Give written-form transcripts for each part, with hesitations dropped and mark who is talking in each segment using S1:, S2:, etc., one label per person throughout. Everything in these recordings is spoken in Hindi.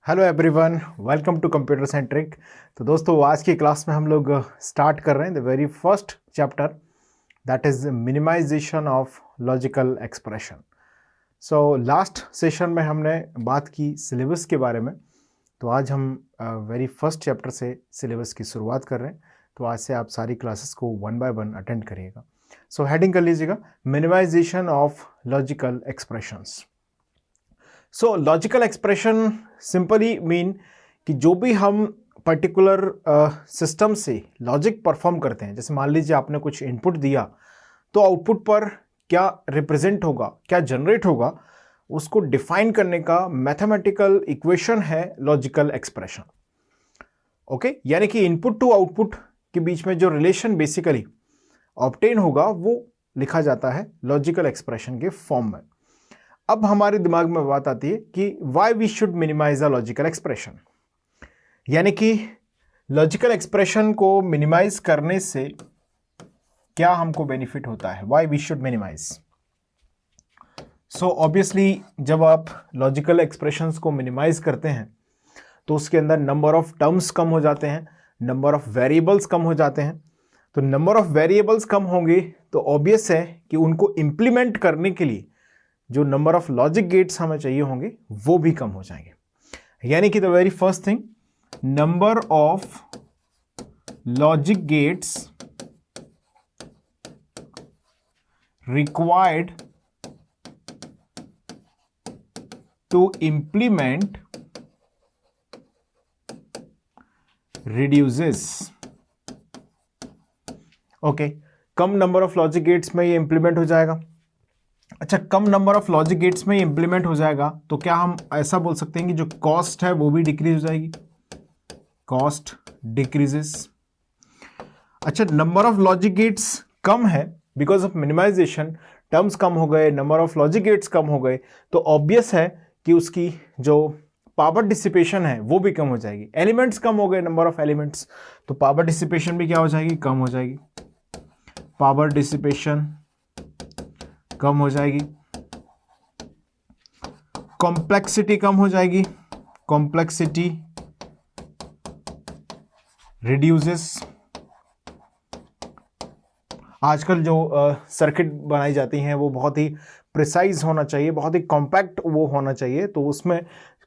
S1: Hello everyone, welcome to Computer Centric. तो दोस्तों, आज की क्लास में हम लोग स्टार्ट कर रहे हैं the very first chapter, that is minimization of logical expression. So last session में हमने बात की सिलेबस के बारे में, तो आज हम वेरी फर्स्ट चैप्टर से सिलेबस की शुरुआत कर रहे हैं। तो आज से आप सारी क्लासेस को वन बाय वन अटेंड करिएगा। सो हेडिंग कर लीजिएगा, minimization of logical expressions. So logical expression simply mean कि जो भी हम पर्टिकुलर सिस्टम से लॉजिक परफॉर्म करते हैं, जैसे मान लीजिए आपने कुछ इनपुट दिया, तो आउटपुट पर क्या रिप्रेजेंट होगा, क्या जनरेट होगा, उसको डिफाइन करने का मैथमेटिकल इक्वेशन है लॉजिकल एक्सप्रेशन। ओके, यानी कि इनपुट टू आउटपुट के बीच में जो रिलेशन बेसिकली ऑब्टेन होगा वो लिखा जाता है लॉजिकल एक्सप्रेशन के फॉर्म में। अब हमारे दिमाग में बात आती है कि why we should minimize a logical expression, यानी कि लॉजिकल एक्सप्रेशन को मिनिमाइज करने से क्या हमको बेनिफिट होता है, why we should minimize. So obviously जब आप लॉजिकल एक्सप्रेशंस को मिनिमाइज करते हैं तो उसके अंदर नंबर ऑफ टर्म्स कम हो जाते हैं, नंबर ऑफ वेरिएबल्स कम हो जाते हैं। तो नंबर ऑफ वेरिएबल्स कम होंगे तो ऑब्वियस है कि उनको इंप्लीमेंट करने के लिए जो नंबर ऑफ लॉजिक गेट्स हमें चाहिए होंगे वो भी कम हो जाएंगे। यानी कि the very first thing, number of logic gates required to implement reduces. Okay, कम नंबर ऑफ लॉजिक गेट्स में ये इंप्लीमेंट हो जाएगा। अच्छा, कम नंबर ऑफ लॉजिक गेट्स में इंप्लीमेंट हो जाएगा तो क्या हम ऐसा बोल सकते हैं कि जो कॉस्ट है वो भी डिक्रीज हो जाएगी, कॉस्ट डिक्रीजेस। अच्छा, नंबर ऑफ लॉजिक गेट्स कम है बिकॉज ऑफ मिनिमाइजेशन, टर्म्स कम हो गए, नंबर ऑफ लॉजिक गेट्स कम हो गए, तो ऑब्वियस है कि उसकी जो पावर डिसिपेशन है वो भी कम हो जाएगी। एलिमेंट्स कम हो गए, नंबर ऑफ एलिमेंट्स, तो पावर डिसिपेशन भी क्या हो जाएगी, कम हो जाएगी। पावर डिसिपेशन कम हो जाएगी, कॉम्प्लेक्सिटी कम हो जाएगी, कॉम्प्लेक्सिटी रिड्यूसेस। आजकल जो सर्किट बनाई जाती हैं वो बहुत ही प्रिसाइज होना चाहिए, बहुत ही कॉम्पैक्ट वो होना चाहिए, तो उसमें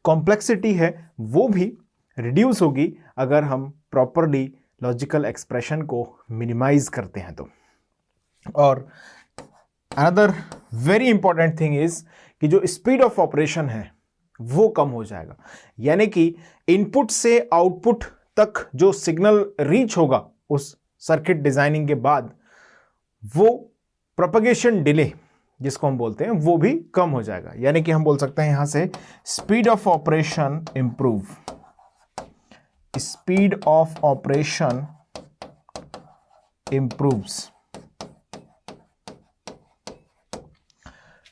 S1: कॉम्प्लेक्सिटी है वो भी रिड्यूस होगी अगर हम प्रॉपरली लॉजिकल एक्सप्रेशन को मिनिमाइज करते हैं तो। और another very important thing is कि जो स्पीड ऑफ ऑपरेशन है वो कम हो जाएगा, यानी कि इनपुट से आउटपुट तक जो सिग्नल रीच होगा उस सर्किट डिजाइनिंग के बाद, वो प्रोपगेशन डिले जिसको हम बोलते हैं वो भी कम हो जाएगा। यानी कि हम बोल सकते हैं यहां से speed of operation improve, speed of operation improves.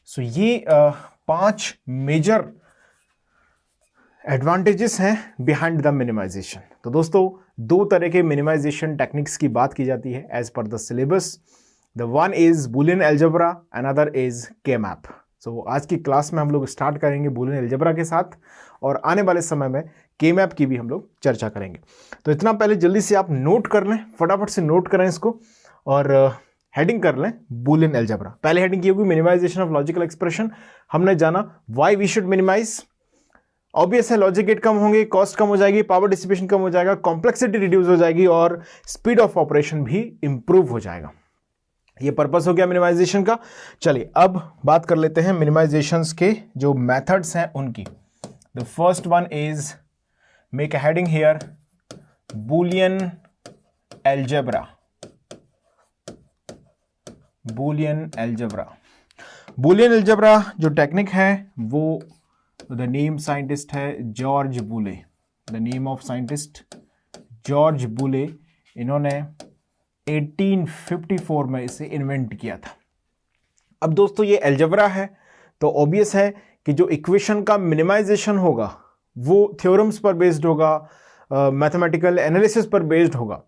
S1: So ये 5 मेजर एडवांटेजेस हैं बिहाइंड द मिनिमाइजेशन। तो दोस्तों, 2 तरह के मिनिमाइजेशन टेक्निक्स की बात की जाती है as per the syllabus. The one is Boolean algebra, another is K map. सो आज की क्लास में हम लोग स्टार्ट करेंगे बूलियन अलजेब्रा के साथ, और आने वाले समय में के मैप की भी हम लोग चर्चा करेंगे। तो इतना पहले जल्दी से आप नोट कर लें, फटाफट से नोट करें इसको, और हेडिंग कर लें बूलियन अलजेब्रा। पहले हेडिंग की होगी मिनिमाइजेशन ऑफ लॉजिकल एक्सप्रेशन। हमने जाना why we should minimize. Obvious है, लॉजिक गेट कम होंगे, कॉस्ट कम हो जाएगी, पावर डिसिपेशन कम हो जाएगा, कॉम्प्लेक्सिटी रिड्यूस हो जाएगी, और स्पीड ऑफ ऑपरेशन भी इंप्रूव हो जाएगा। ये पर्पस हो गया मिनिमाइजेशन का। चलिए अब बात कर लेते हैं मिनिमाइजेशंस के जो मेथड्स हैं उनकी। The first one is, make a heading here, Boolean algebra. Boolean algebra, Boolean algebra जो टेक्निक है वो, द नेम साइंटिस्ट है George Boole. The name of scientist George Boole. इन्होंने 1854 में इसे इन्वेंट किया था। अब दोस्तों, ये अलजेब्रा है तो ऑब्वियस है कि जो इक्वेशन का मिनिमाइजेशन होगा वो थ्योरम्स पर बेस्ड होगा, मैथमेटिकल एनालिसिस पर बेस्ड होगा।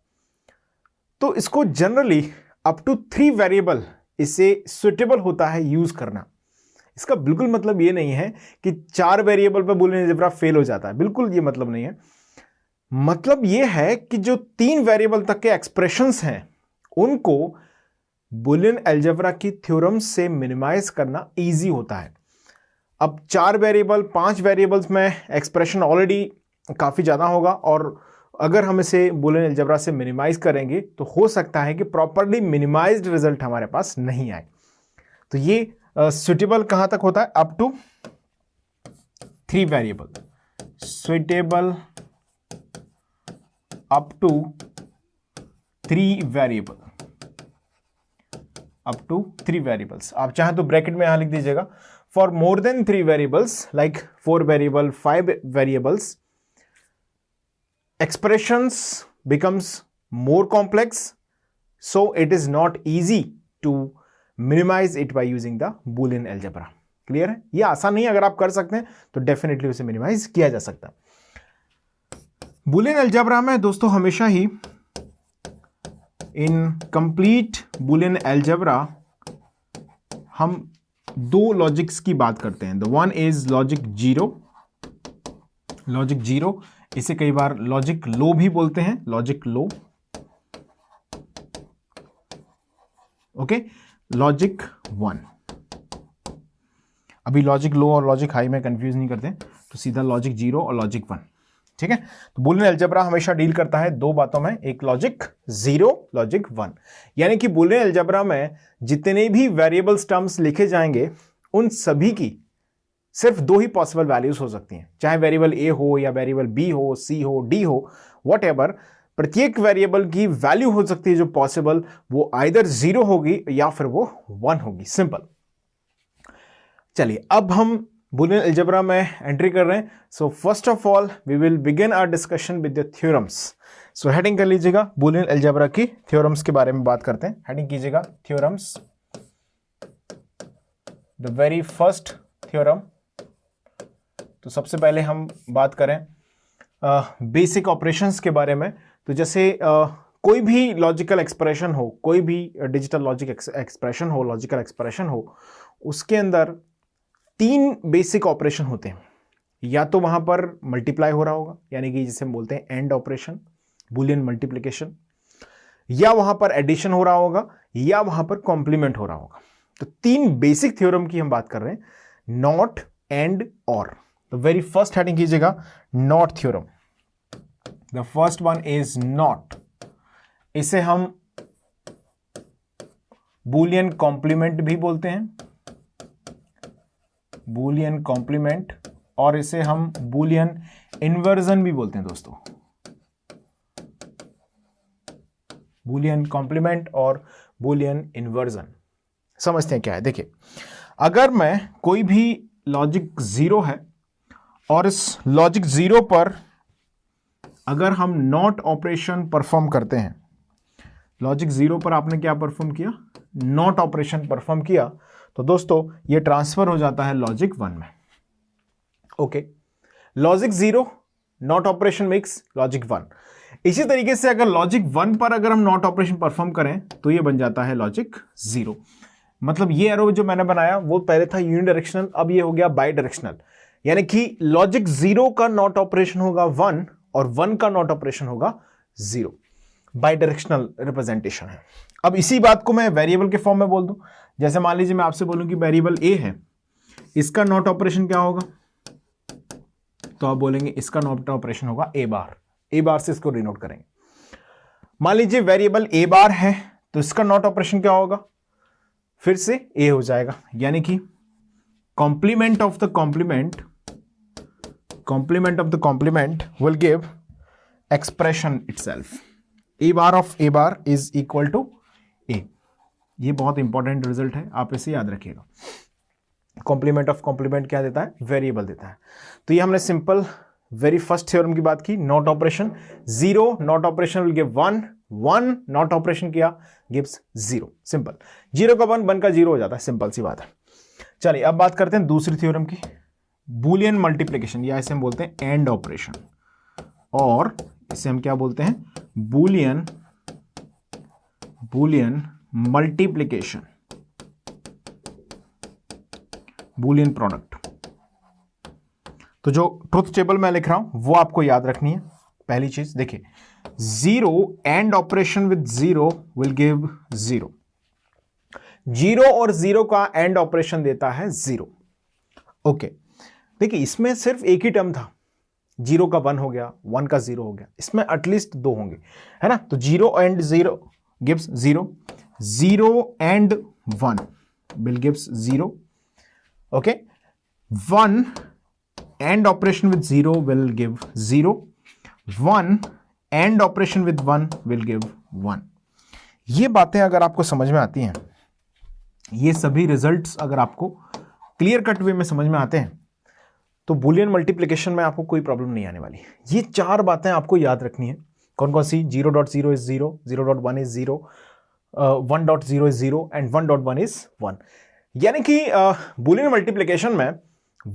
S1: तो इसको जनरली अप टू 3 वेरिएबल इसे सुटेबल होता है यूज करना। इसका बिल्कुल मतलब ये नहीं है कि 4 वेरिएबल पे बूलियन अलजेब्रा फेल हो जाता है, बिल्कुल ये मतलब नहीं है। मतलब ये है कि जो 3 वेरिएबल तक के एक्सप्रेशंस हैं उनको बूलियन अलजेब्रा की थ्योरम्स से मिनिमाइज करना इजी होता है। अब 4 वेरिएबल 5 वेरिएबल्स में एक्सप्रेशन ऑलरेडी काफ़ी ज़्यादा होगा, और अगर हम इसे बूलियन अलजेब्रा से मिनिमाइज करेंगे तो हो सकता है कि प्रॉपरली मिनिमाइज्ड रिजल्ट हमारे पास नहीं आए। तो ये सुटेबल कहाँ तक होता है? Up to 3 variable, suitable up to 3 variable, up to 3 variables. आप चाहें तो ब्रैकेट में यहां लिख दीजिएगा, for more than 3 variables like 4 variable 5 variables expressions becomes more complex, so it is not easy to minimize it by using the Boolean algebra. Clear है? ये आसान नहीं है, अगर आप कर सकते हैं तो डेफिनेटली उसे मिनिमाइज किया जा सकता है। Boolean algebra में दोस्तों हमेशा ही इन कंप्लीट Boolean algebra हम 2 लॉजिक्स की बात करते हैं। The one is logic zero, logic zero, इसे कई बार लॉजिक लो भी बोलते हैं, लॉजिक लो, ओके, लॉजिक 1। अभी लॉजिक लो और लॉजिक हाई में कंफ्यूज नहीं करते, तो सीधा लॉजिक जीरो और लॉजिक 1, ठीक है। तो बूलियन अलजेब्रा हमेशा डील करता है 2 बातों में, एक लॉजिक जीरो, लॉजिक 1। यानी कि बूलियन अलजेब्रा में जितने भी वेरिएबल्स टर्म्स लिखे जाएंगे उन सभी की सिर्फ 2 ही पॉसिबल वैल्यूज हो सकती हैं, चाहे वेरिएबल ए हो या वेरिएबल बी हो, सी हो, डी हो, व्हाटएवर। प्रत्येक वेरिएबल की वैल्यू हो सकती है जो पॉसिबल, वो आइदर 0 होगी या फिर वो 1 होगी, सिंपल। चलिए अब हम बूलियन अलजेब्रा में एंट्री कर रहे हैं। So first of all we will begin our discussion with the theorems. So heading कर लीजिएगा, बूलियन अलजेब्रा की थ्योरम्स के बारे में बात करते हैं। हेडिंग कीजिएगा theorems. The very first theorem, तो सबसे पहले हम बात करें बेसिक ऑपरेशंस के बारे में। तो जैसे कोई भी लॉजिकल एक्सप्रेशन हो, कोई भी डिजिटल लॉजिक एक्सप्रेशन हो, लॉजिकल एक्सप्रेशन हो, उसके अंदर 3 बेसिक ऑपरेशन होते हैं। या तो वहां पर मल्टीप्लाई हो रहा होगा, यानी कि जिसे हम बोलते हैं एंड ऑपरेशन, बूलियन मल्टीप्लिकेशन, या वहां पर एडिशन हो रहा होगा, या वहां पर कॉम्प्लीमेंट हो रहा होगा। तो 3 बेसिक थ्योरम की हम बात कर रहे हैं, नॉट, एंड, और। तो वेरी फर्स्ट हेडिंग कीजिएगा not theorem. The first one is not. इसे हम बूलियन कॉम्प्लीमेंट भी बोलते हैं, बूलियन कॉम्प्लीमेंट, और इसे हम बूलियन इन्वर्जन भी बोलते हैं दोस्तों। बूलियन कॉम्प्लीमेंट और बूलियन इन्वर्जन समझते हैं क्या है। देखिए, अगर मैं कोई भी लॉजिक जीरो है और इस लॉजिक जीरो पर अगर हम नॉट ऑपरेशन परफॉर्म करते हैं, लॉजिक जीरो पर आपने क्या परफॉर्म किया? नॉट ऑपरेशन परफॉर्म किया, तो दोस्तों ये ट्रांसफर हो जाता है लॉजिक 1 में। Okay, logic zero not operation makes logic 1। इसी तरीके से अगर लॉजिक 1 पर अगर हम नॉट ऑपरेशन परफॉर्म करें तो ये बन जाता है लॉजिक 0। मतलब ये एरो जो मैंने बनाया वो पहले था यूनिडायरेक्शनल, अब ये हो गया बाई डायरेक्शनल। यानी कि लॉजिक 0 का नॉट ऑपरेशन होगा 1 और 1 का नॉट ऑपरेशन होगा 0। बाई डायरेक्शनल रिप्रेजेंटेशन है। अब इसी बात को मैं वेरिएबल के फॉर्म में बोल दूं, जैसे मान लीजिए मैं आपसे बोलूं कि वेरिएबल ए है, इसका नॉट ऑपरेशन क्या होगा? तो आप बोलेंगे इसका नॉट ऑपरेशन होगा ए बार। ए बार से इसको डिनोट करेंगे। मान लीजिए वेरिएबल ए बार है, तो इसका नॉट ऑपरेशन क्या होगा? फिर से ए हो जाएगा, यानी कि complement of the complement, complement of the complement will give expression itself. A bar of A bar is equal to A. ये बहुत इंपॉर्टेंट रिजल्ट है, आप इसे याद रखिएगा। कॉम्प्लीमेंट ऑफ कॉम्प्लीमेंट क्या देता है? वेरिएबल देता है। तो ये हमने सिंपल वेरी फर्स्ट थ्योरम की बात की, not operation. 0 not operation will give 1, 1 not operation किया गिव्स 0। सिंपल, 0 का 1, 1 का 0 हो जाता है, सिंपल सी बात है। चलिए अब बात करते हैं दूसरी थ्योरम की, बूलियन मल्टीप्लिकेशन, या इसे हम बोलते हैं एंड ऑपरेशन, और इसे हम क्या बोलते हैं? Boolean multiplication, Boolean product. तो जो ट्रुथ टेबल मैं लिख रहा हूं वो आपको याद रखनी है। पहली चीज देखिए, zero and operation with zero will give zero. Zero और जीरो का एंड ऑपरेशन देता है जीरो। ओके, देखिए इसमें सिर्फ एक ही टर्म था, जीरो का वन हो गया, वन का जीरो हो गया, इसमें एटलीस्ट दो होंगे, है ना। तो zero and zero gives zero, zero and one will gives zero. Okay, one and operation with zero will give zero, one and operation with one will give one. ये बातें अगर आपको समझ में आती हैं, ये सभी रिजल्ट्स अगर आपको क्लियर कट वे में समझ में आते हैं, तो बूलियन मल्टीप्लिकेशन में आपको कोई प्रॉब्लम नहीं आने वाली। ये चार बातें आपको याद रखनी है। कौन कौन सी? 0.0 is 0, 0.1 is 0, 1.0 is 0 and 1.1 is 1। यानी कि बूलियन मल्टीप्लिकेशन में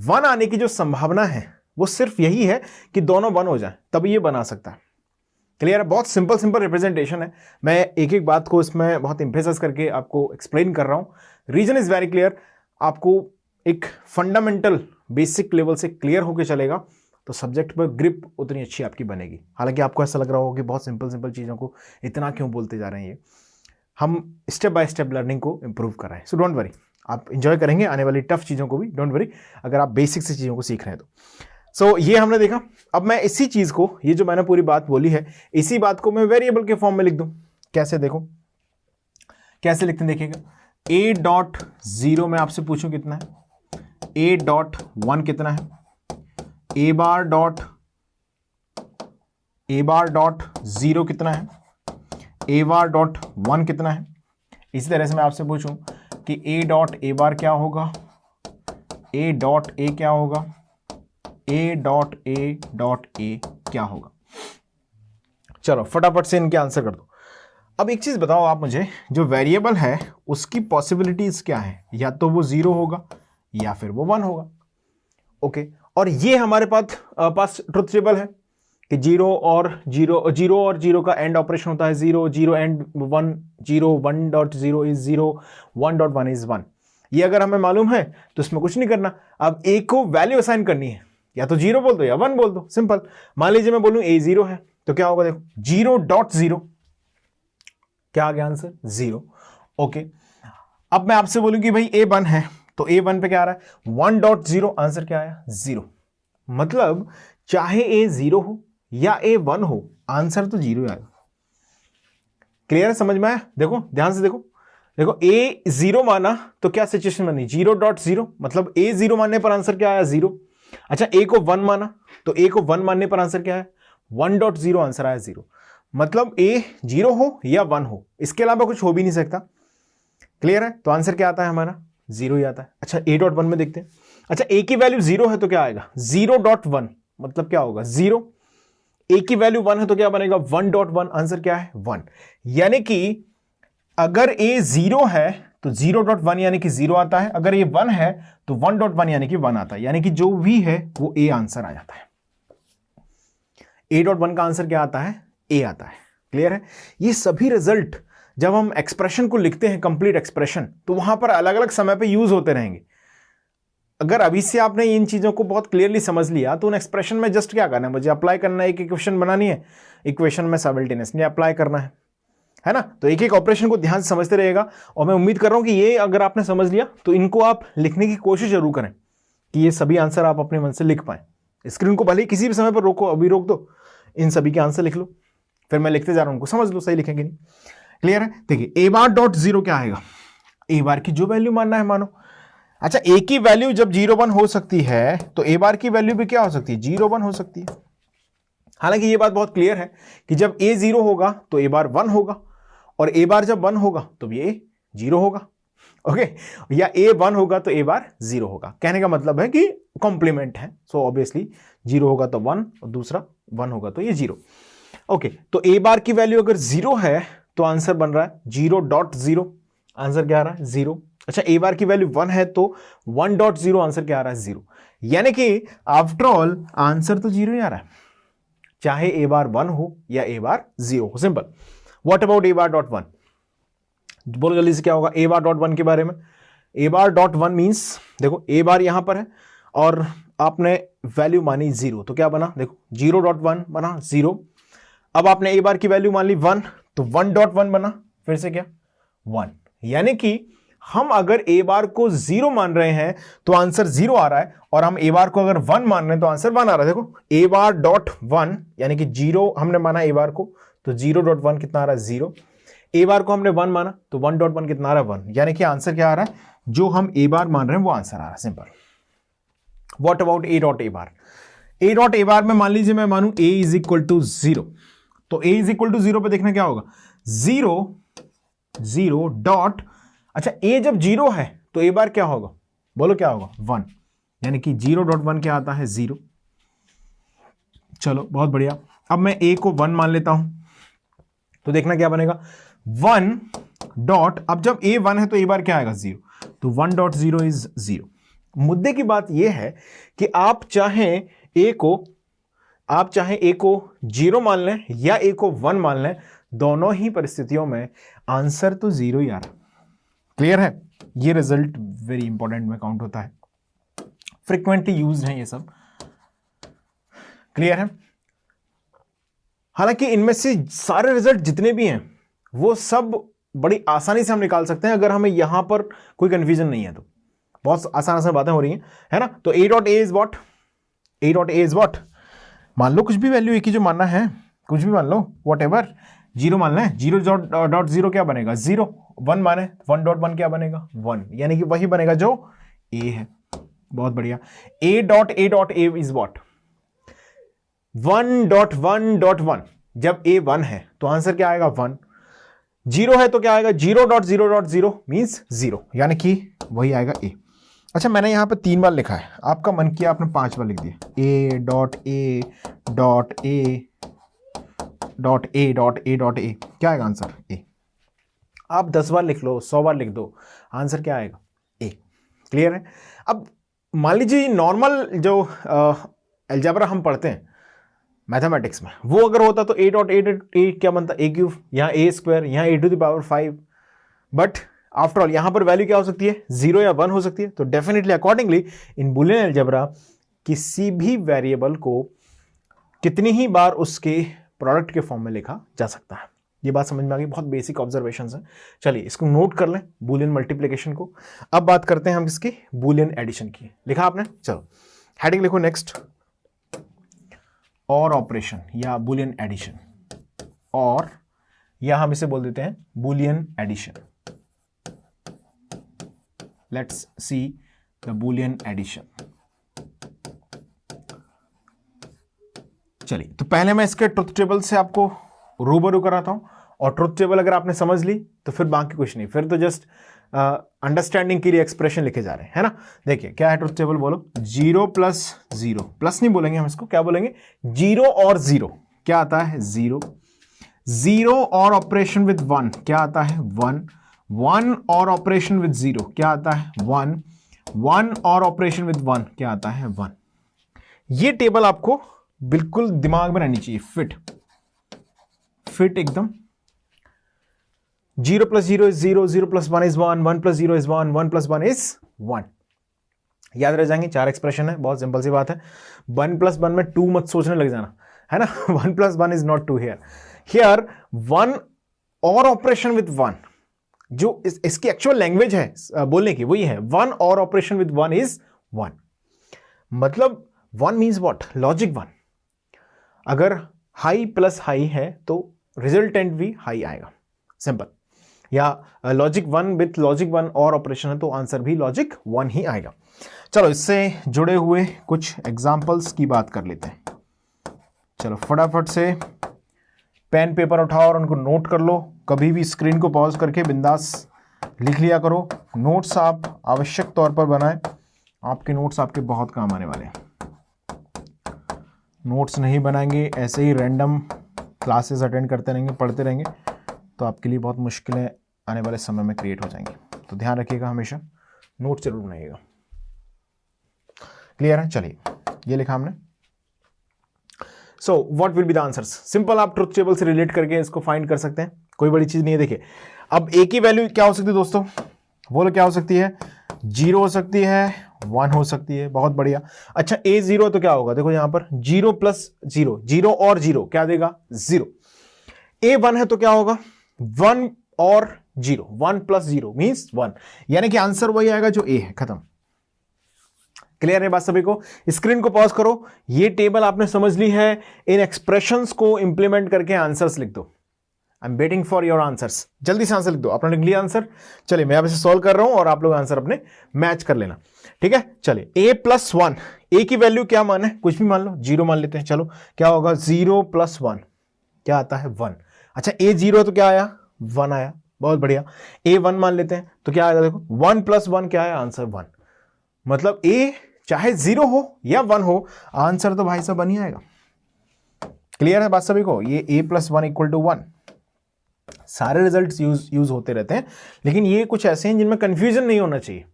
S1: 1 आने की जो संभावना है वो सिर्फ यही है कि दोनों 1 हो जाए, तभी ये बना सकता है। क्लियर है? बहुत सिंपल रिप्रेजेंटेशन है। मैं एक एक बात को इसमें बहुत एम्फेसाइज करके आपको एक्सप्लेन कर रहा हूं। Reason is very clear. आपको एक फंडामेंटल बेसिक लेवल से क्लियर होकर चलेगा तो सब्जेक्ट पर ग्रिप उतनी अच्छी आपकी बनेगी। हालांकि आपको ऐसा लग रहा होगा कि बहुत सिंपल चीज़ों को इतना क्यों बोलते जा रहे हैं, ये हम स्टेप बाय स्टेप लर्निंग को इंप्रूव कर रहे हैं। सो डोंट वरी, आप इंजॉय करेंगे आने वाली टफ चीज़ों को भी। डोंट वरी अगर आप बेसिक से चीज़ों को सीख रहे हैं तो। सो ये हमने देखा। अब मैं इसी चीज़ को, ये जो मैंने पूरी बात बोली है, इसी बात को मैं वेरिएबल के फॉर्म में लिख दूं। कैसे? देखो कैसे लिखते हैं, देखिएगा। a.0 में आपसे पूछूं कितना है, a.1 कितना है, a बार डॉट 0 कितना है, a बार डॉट 1 कितना है। इसी तरह से मैं आपसे पूछूं कि a डॉट a बार क्या होगा, a डॉट a क्या होगा, a डॉट a क्या होगा। चलो फटाफट से इनके आंसर कर दो। अब एक चीज बताओ आप मुझे, जो वेरिएबल है उसकी पॉसिबिलिटीज क्या है? या तो वो 0 होगा या फिर वो 1 होगा। ओके, और ये हमारे पास ट्रुथ टेबल है कि 0 और 0 का एंड ऑपरेशन होता है 0 एंड 1, 1.0 इज 0, 1.1 इज 1। ये अगर हमें मालूम है तो इसमें कुछ नहीं करना। अब a को वैल्यू असाइन करनी है, या तो 0 बोल दो या 1 बोल दो, सिंपल। मान लीजिए मैं बोलूं a 0 है तो क्या होगा, देखो 0.0 क्या आ गया आंसर, 0। ओके, अब मैं आपसे बोलूं कि भाई a 1 है तो a 1 पे क्या आ रहा है, 1.0, आंसर क्या आया, 0। मतलब चाहे a 0 हो या a 1 हो, आंसर तो 0 आएगा। क्लियर है? समझ में आया? देखो ध्यान से देखो a 0 माना तो क्या सिचुएशन बनी, 0.0, मतलब a 0 मानने पर आंसर क्या आया, 0। अच्छा, a को 1 माना तो a को 1 मानने पर आंसर क्या है, 1.0, आंसर आया 0। मतलब a 0 हो या 1 हो, इसके अलावा कुछ हो भी नहीं सकता। क्लियर है? तो आंसर क्या आता है हमारा, 0 ही आता है। अच्छा, a.1 में देखते हैं। अच्छा, a की वैल्यू 0 है तो क्या आएगा, 0.1, मतलब क्या होगा, 0। a की वैल्यू 1 है तो क्या बनेगा, 1.1, आंसर क्या है, 1। यानी कि अगर a 0 है तो 0.1 यानी कि 0 आता है, अगर ये 1 है तो 1.1 यानी कि 1 आता है, यानी कि जो भी है वो a आंसर आ जाता है। a.1 का आंसर क्या आता है, a आता है। क्लियर है? ये सभी रिजल्ट जब हम एक्सप्रेशन को लिखते हैं, कंप्लीट एक्सप्रेशन, तो वहां पर अलग अलग समय पे यूज होते रहेंगे। अगर अभी से आपने इन चीजों को बहुत क्लियरली समझ लिया तो उन एक्सप्रेशन में जस्ट क्या करना है, मुझे अप्लाई करना है, एक इक्वेशन बनानी है, इक्वेशन में साइमल्टेनियसली अप्लाई करना है ना। तो एक एक ऑपरेशन को ध्यान से समझते रहेगा, और मैं उम्मीद कर रहा हूं कि ये अगर आपने समझ लिया तो इनको आप लिखने की कोशिश जरूर करें कि ये सभी आंसर आप अपने मन से लिख पाए। स्क्रीन को भले ही किसी भी समय पर रोको, अभी रोक दो, इन सभी के आंसर लिख लो, फिर मैं लिखते जा रहा हूं, उनको समझ लो सही लिखेंगे नहीं। क्लियर है? देखिए a.0 क्या आएगा, a बार की जो वैल्यू मानना है मानो। अच्छा, a की वैल्यू जब 0.1 हो सकती है तो a बार की वैल्यू भी क्या हो सकती है, 0.1 हो सकती है। हालांकि ये बात बहुत क्लियर है कि जब a 0 होगा तो a बार 1 होगा, और a बार जब 1 होगा तो ये 0 होगा। ओके, या a 1 होगा तो a बार 0 होगा। कहने का मतलब है कि कॉम्प्लीमेंट है, सो ऑब्वियसली 0 होगा तो 1 और दूसरा 1 होगा तो ये 0। ओके, तो a बार की वैल्यू अगर 0 है तो आंसर बन रहा है 0.0, आंसर क्या आ रहा है, 0। अच्छा, a बार की वैल्यू 1 है तो 1.0, आंसर क्या आ रहा है, 0। यानी कि आफ्टर ऑल आंसर तो 0 ही आ रहा है, चाहे a बार 1 हो या a बार 0 हो, simple. What about a bar dot 1, बोलो जल्दी से क्या होगा a बार डॉट 1 के बारे में। ए बार डॉट वन मीन्स देखो ए बार यहां पर है और आपने वैल्यू मानी 0, तो क्या बना, देखो 0.1 बना 0। अब आपने ए बार की वैल्यू मान ली 1, तो 1.1 बना, फिर से क्या 1। यानी कि हम अगर ए बार को 0 मान रहे हैं तो आंसर 0 आ रहा है, और हम ए बार को अगर 1 मान रहे हैं तो आंसर 1 आ रहा है। देखो ए बार डॉट 1 यानी कि 0 हमने माना ए बार को, तो 0.1 कितना आ रहा है 0। ए बार को हमने 1 माना तो 1.1 कितना आ रहा है 1, यानी कि आंसर क्या आ रहा है, जो हम ए बार मान रहे हैं वो आंसर आ रहा है, simple. What about A dot A bar? A dot A bar में मान लीजिए मैं मानूं ए इज इक्वल टू 0, तो ए इज इक्वल टू 0 पे देखना क्या होगा, 0 डॉट, अच्छा ए जब 0 है तो ए बार क्या होगा, बोलो क्या होगा 1, यानी कि 0.1 क्या आता है 0। चलो बहुत बढ़िया, अब मैं ए को 1 मान लेता हूं, तो देखना क्या बनेगा 1 डॉट, अब जब ए 1 है तो ए बार क्या आएगा 0, तो 1.0 इज 0। मुद्दे की बात यह है कि आप चाहें ए को 0 मान लें या ए को 1 मान लें, दोनों ही परिस्थितियों में आंसर तो 0 ही आ रहा। क्लियर है? ये रिजल्ट वेरी इंपॉर्टेंट में काउंट होता है, फ्रिक्वेंटली यूज्ड है ये सब। क्लियर है? हालांकि इनमें से सारे रिजल्ट जितने भी हैं वो सब बड़ी आसानी से हम निकाल सकते हैं अगर हमें यहां पर कोई कंफ्यूजन नहीं है, तो बहुत आसान बातें हो रही हैं, है ना। तो ए dot A is what, A dot A is what, मान लो कुछ भी वैल्यू एक ही जो मानना है, कुछ भी मान लो, वॉट एवर, 0 मान लें, 0.0 क्या बनेगा 0, 1 माने 1.1 क्या बनेगा 1, यानी कि वही बनेगा जो ए है। बहुत बढ़िया। ए डॉट ए इज वॉट 1.1.1, जब ए 1 है तो आंसर क्या आएगा 1, 0 है तो क्या आएगा 0.0.0 मीन्स 0, यानी कि वही आएगा ए। अच्छा मैंने यहां पे 3 बार लिखा है, आपका मन किया आपने 5 बार लिख दिया, ए डॉट ए डॉट ए डॉट ए डॉट ए डॉट ए, क्या आएगा आंसर ए। आप 10 बार लिख लो, 100 बार लिख दो, आंसर क्या आएगा ए। क्लियर है? अब मान लीजिए नॉर्मल जो अलजेब्रा हम पढ़ते हैं मैथमेटिक्स में, वो अगर होता तो ए डॉट ए क्या बनता, ए क्यूब, यहाँ ए स्क्वायर, यहाँ A to the power 5, but after all यहां पर वैल्यू क्या हो सकती है 0 या 1 हो सकती है। तो डेफिनेटली अकॉर्डिंगली इन बुलियन अलजेब्रा किसी भी वेरिएबल को कितनी ही बार उसके प्रोडक्ट के फॉर्म में लिखा जा सकता है। ये बात समझ में आ गई, बहुत बेसिक ऑब्जर्वेशंस हैं। चलिए इसको नोट कर लें, बुलियन मल्टीप्लिकेशन को। अब बात करते हैं हम इसकी बुलियन एडिशन की। लिखा आपने? चलो हेडिंग लिखो नेक्स्ट, और ऑपरेशन या बुलियन एडिशन, और या हम इसे बोल देते हैं Boolean addition. Let's see the Boolean addition. चलिए तो पहले मैं इसके ट्रुथ टेबल से आपको रूबरू कराता हूं, और ट्रुथ टेबल अगर आपने समझ ली तो फिर बाकी कुछ नहीं, फिर तो जस्ट अंडरस्टैंडिंग के लिए एक्सप्रेशन लिखे जा रहे हैं, है ना। देखिए क्या है ट्रुथ टेबल, बोलो 0 + 0, प्लस नहीं बोलेंगे हम इसको, क्या बोलेंगे 0 और 0 क्या आता है 0, 0 और ऑपरेशन विद 1 क्या आता है 1, 1 और ऑपरेशन विद 0 क्या आता है 1, 1 और ऑपरेशन विद 1 क्या आता है 1। ये टेबल आपको बिल्कुल दिमाग में रहनी चाहिए, फिट एकदम। 0 + 0 इज 0, 0 + 1 इज 1, 1 + 0 इज 1, 1 + 1 इज 1। याद रह जाएंगे, 4 एक्सप्रेशन है, बहुत सिंपल सी बात है। 1 + 1 में 2 मत सोचने लग जाना, है ना। 1 + 1 इज नॉट 2 हियर 1 और ऑपरेशन विद 1, जो इसकी एक्चुअल लैंग्वेज है बोलने की, वही है 1 और ऑपरेशन विद 1 इज 1। मतलब 1 मीन्स व्हाट, लॉजिक 1। अगर हाई प्लस हाई है तो रिजल्टेंट भी हाई आएगा, सिंपल। या लॉजिक 1 विथ लॉजिक 1 और ऑपरेशन है तो आंसर भी लॉजिक 1 ही आएगा। चलो इससे जुड़े हुए कुछ एग्जांपल्स की बात कर लेते हैं। चलो फटाफट से पेन पेपर उठाओ और उनको नोट कर लो। कभी भी स्क्रीन को पॉज करके बिंदास लिख लिया करो। नोट्स आप आवश्यक तौर पर बनाएं, आपके नोट्स आपके बहुत काम आने वाले हैं। नोट्स नहीं बनाएंगे, ऐसे ही रैंडम क्लासेस अटेंड करते रहेंगे, पढ़ते रहेंगे, तो आपके लिए बहुत मुश्किलें आने वाले समय में क्रिएट हो जाएंगी। तो ध्यान रखिएगा, हमेशा नोट जरूर बनाइएगा। क्लियर है? चलिए ये लिखा हमने। So what will be the answers? Simple, आप ट्रुथ टेबल से रिलेट करके इसको फाइंड कर सकते हैं, कोई बड़ी चीज नहीं है। देखिए अब ए की वैल्यू क्या हो सकती है दोस्तों, बोलो क्या हो सकती है? जीरो हो सकती है, 1 हो सकती है, बहुत बढ़िया। अच्छा ए जीरो तो क्या होगा, देखो यहां पर जीरो प्लस जीरो, जीरो और जीरो क्या देगा, जीरो। ए 1 है तो क्या होगा, 1 और जीरो, 1 प्लस जीरो मीन्स 1, यानी कि आंसर वही आएगा जो ए है, खत्म। क्लियर है बात सभी को? स्क्रीन को पॉज करो, ये टेबल आपने समझ ली है, इन एक्सप्रेशंस को इंप्लीमेंट करके आंसर्स लिख दो। I am waiting for your answers, जल्दी से आंसर लिख दो। आपने लिख लिया आंसर, चलिए मैं अब इसे सॉल्व कर रहा हूं और आप लोग आंसर अपने मैच कर लेना, ठीक है। चलिए ए प्लस 1, ए की वैल्यू क्या मान है, कुछ भी मान लो, जीरो मान लेते हैं, चलो क्या होगा, 0 प्लस 1 क्या आता है, 1। अच्छा ए जीरो तो क्या आया, 1 आया, बहुत बढ़िया। ए 1 मान लेते हैं तो क्या आएगा, देखो 1 प्लस 1 क्या है, आंसर 1। मतलब ए चाहे 0 हो या 1 हो, आंसर तो भाई साहब 1 ही आएगा। क्लियर है बात सभी को? ये ए प्लस 1 इक्वल टू 1। सारे रिजल्ट्स यूज होते रहते हैं, लेकिन ये कुछ ऐसे हैं जिनमें कंफ्यूजन नहीं होना चाहिए।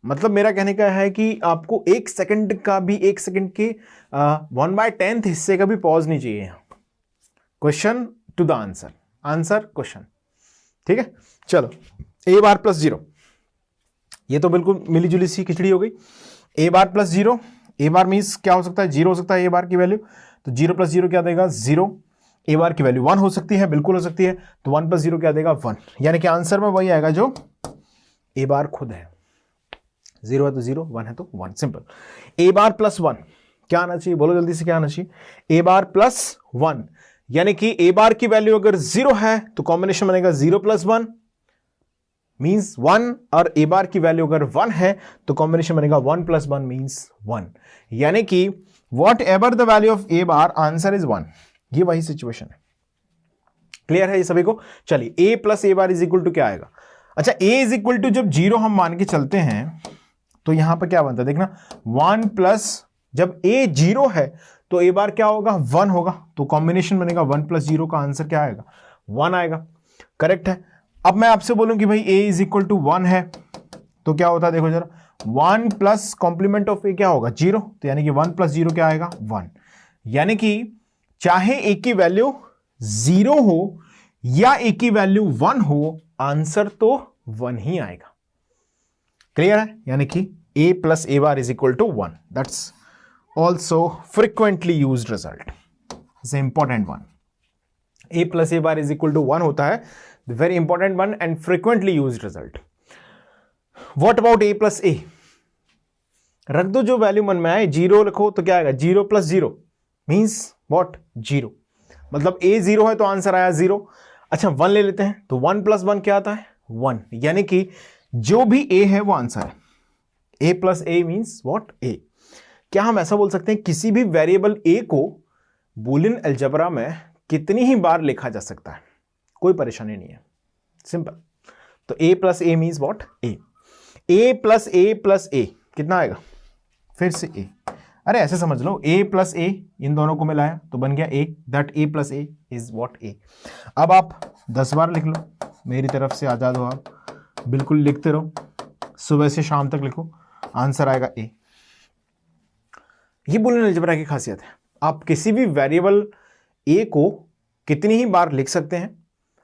S1: मतलब मेरा कहने का है कि आपको 1 सेकंड का भी, 1 सेकंड के 1/10 हिस्से का भी पॉज नहीं चाहिए। Question to the answer, answer question, ठीक है। चलो ए बार प्लस 0, ये तो बिल्कुल मिली जुली सी खिचड़ी हो गई। ए बार प्लस 0, ए बार मीन्स क्या हो सकता है, 0 हो सकता है ए बार की वैल्यू, तो 0 प्लस 0 क्या देगा, 0। ए बार की वैल्यू 1 हो सकती है, बिल्कुल हो सकती है, तो 1 प्लस 0 क्या देगा, 1, यानी कि आंसर में वही आएगा जो ए बार खुद है। 0 है तो 0, 1 है तो 1, सिंपल। ए बार प्लस 1 क्या आना चाहिए, बोलो जल्दी से क्या आना चाहिए, ए बार प्लस 1, यानी कि ए बार की वैल्यू अगर 0 है तो कॉम्बिनेशन बनेगा 0 प्लस 1 मीन्स 1, और ए बार की वैल्यू अगर 1 है तो कॉम्बिनेशन बनेगा 1 प्लस 1 मीन्स 1, यानी कि what ever the value of A bar answer is 1। ये वही सिचुएशन है। क्लियर है ये सभी को? चलिए A plus A bar is equal to क्या आएगा, अच्छा ए इज इक्वल टू जब 0 हम मान के चलते हैं तो यहां पर क्या बनता है, देखना 1 प्लस, जब ए 0 है तो ए बार क्या होगा, 1 होगा, तो कॉम्बिनेशन बनेगा 1 प्लस 0 का आंसर क्या आएगा, 1 आएगा। करेक्ट है। अब मैं आपसे बोलूं कि भाई ए इज इक्वल टू 1 है तो क्या होता है, देखो जरा, 1 प्लस कॉम्प्लीमेंट ऑफ ए क्या होगा, 0, तो यानी कि 1 प्लस 0 क्या आएगा, 1, यानी कि चाहे ए की वैल्यू 0 हो या ए की वैल्यू 1 हो, आंसर तो 1 ही आएगा। क्लियर है? यानी कि A plus A bar is equal to 1, that's also frequently used result, is important one. A plus A bar is equal to 1 होता है, very important one and frequently used result. What about A plus A, रख दो जो वैल्यू मन में आए, 0 लिखो तो क्या आएगा, 0 प्लस 0 मीन्स व्हाट, 0, मतलब ए 0 है तो आंसर आया 0। अच्छा 1 ले लेते हैं तो 1 प्लस 1 क्या आता है, 1, यानी कि जो भी ए है वो आंसर है। ए प्लस ए मीन्स व्हाट, ए। क्या हम ऐसा बोल सकते हैं किसी भी वेरिएबल ए को बूलियन अलजेब्रा में कितनी ही बार लिखा जा सकता है, कोई परेशानी नहीं है, सिंपल। तो A plus A means what, A. A plus A कितना आएगा, फिर से ए, अरे ऐसे समझ लो, ए प्लस ए इन दोनों को मिलाया तो बन गया A, that A plus A is what, A. अब आप 10 बार लिख लो, मेरी तरफ से आजाद हो आप, बिल्कुल लिखते रहो, सुबह से शाम तक लिखो, आंसर आएगा ए। ये बूलियन अलजेब्रा की खासियत है, आप किसी भी वेरिएबल ए को कितनी ही बार लिख सकते हैं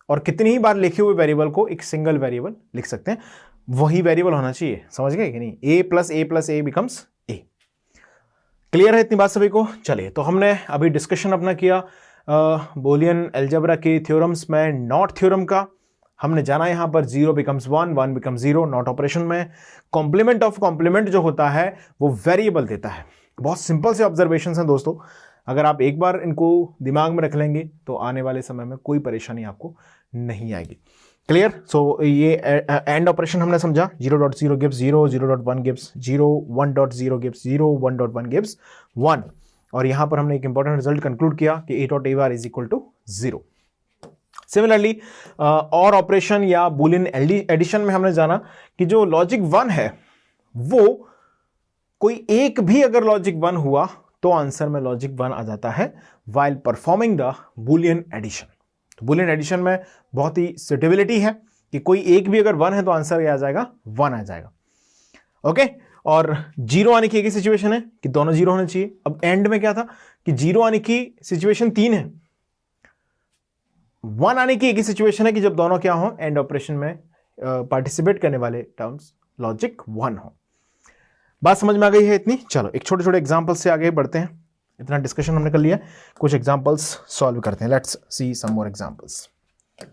S1: और कितनी ही बार लिखे हुए वेरिएबल को एक सिंगल वेरिएबल लिख सकते हैं, वही वेरिएबल होना चाहिए, समझ गए कि नहीं, A plus A becomes A. Clear है इतनी बात सभी को? चलिए तो हमने अभी डिस्कशन अपना किया बूलियन अलजेब्रा के थ्योरम्स में, नॉट थ्योरम का हमने जाना यहां पर 0 बिकम्स 1, 1 बिकम्स 0, नॉट ऑपरेशन में कॉम्प्लीमेंट ऑफ कॉम्प्लीमेंट जो होता है वो वेरिएबल देता है। बहुत सिंपल से ऑब्जर्वेशंस हैं दोस्तों, अगर आप एक बार इनको दिमाग में रख लेंगे तो आने वाले समय में कोई परेशानी आपको नहीं आएगी। क्लियर? सो ये एंड ऑपरेशन हमने समझा, 0.0 गिव्स 0, 0.1 गिव्स 0, 1.0 गिव्स 0, 1.1 गिव्स 1, और यहां पर हमने एक इंपॉर्टेंट रिजल्ट कंक्लूड किया कि a.a बार is equal to 0। Similarly OR operation या बूलियन एडिशन में हमने जाना कि जो लॉजिक 1 है वो कोई एक भी अगर लॉजिक 1 हुआ तो आंसर में लॉजिक 1 आ जाता है while performing the Boolean addition. तो बूलियन एडिशन में बहुत ही सुटेबिलिटी है कि कोई एक भी अगर 1 है तो आंसर आ जाएगा 1 आ जाएगा। ओके, और 0 आने की एक ही सिचुएशन है कि दोनों 0 होने चाहिए। अब एंड में क्या था कि 0 आने की सिचुएशन 3 है, 1 आने की एक ही सिचुएशन है कि जब दोनों क्या हो, एंड ऑपरेशन में पार्टिसिपेट करने वाले टर्म्स लॉजिक 1 हो। बात समझ में आ गई है इतनी? चलो एक छोटे छोटे एग्जाम्पल से आगे बढ़ते हैं। इतना डिस्कशन हमने कर लिया, कुछ एग्जाम्पल्स सॉल्व करते हैं। Let's see some more examples.